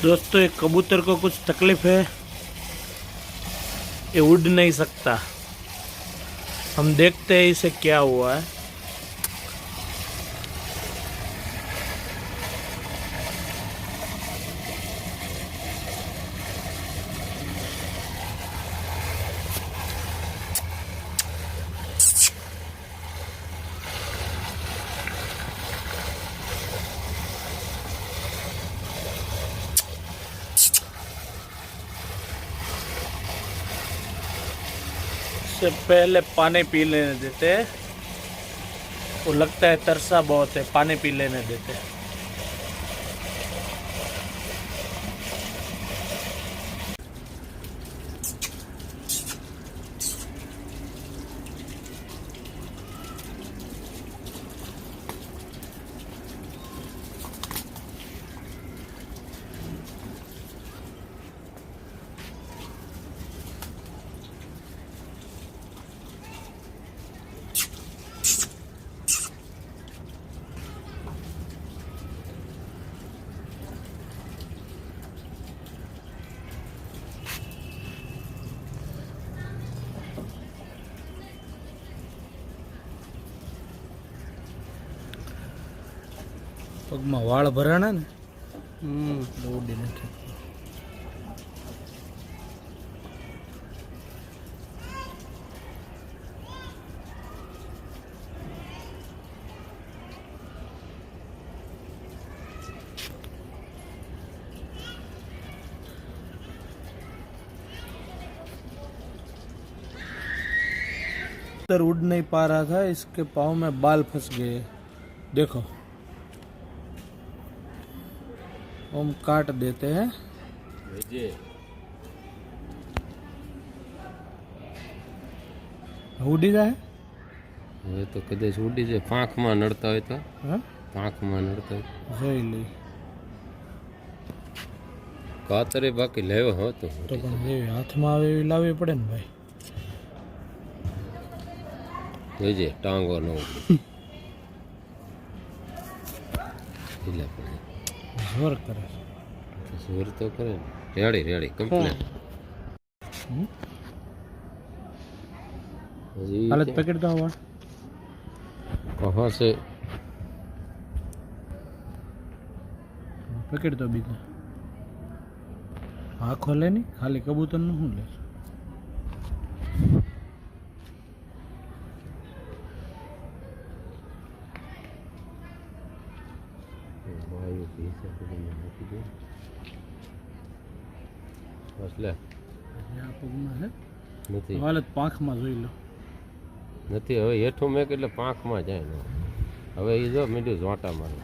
दोस्तों एक कबूतर को कुछ तकलीफ है, ये उड़ नहीं सकता। हम देखते हैं इसे क्या हुआ है। से पहले पानी पी लेने देते हैं, वो लगता है तरसा बहुत है, पानी पी लेने देते हैं। પગમાં વાળ ભરાણા ને ઉડી નથી. उड़ नहीं पा रहा था, इसके पाँव में बाल फंस गए. देखो हम काट देते हैं. उड़ी जाए હવે તો કદાચ ઉડી જાય. પાંખમાં નડતા હોય તો હા પાંખમાં નડતા હોય જોઈ લઈ કાતરે બાકી લેવો હો તો તો પણ એવી હાથમાં આવે એવી લાવવી પડે ને ભાઈ. જોઈજે ટાંગો ન ઉડી ઢીલા પડે. જોર કરે જોર તો કરે ને. Ready ready complete. हालत पकड़ता हुआ कहाँ से पकड़ तो बीजा हाँ खोले नहीं खाली कबूतर न हूँ ले हालत पाख में જોઈ લો નથી. હવે હેઠું મેં એટલે પાંખમાં જાય ને. હવે એ જો મીડિયું ઝોંટા મારે.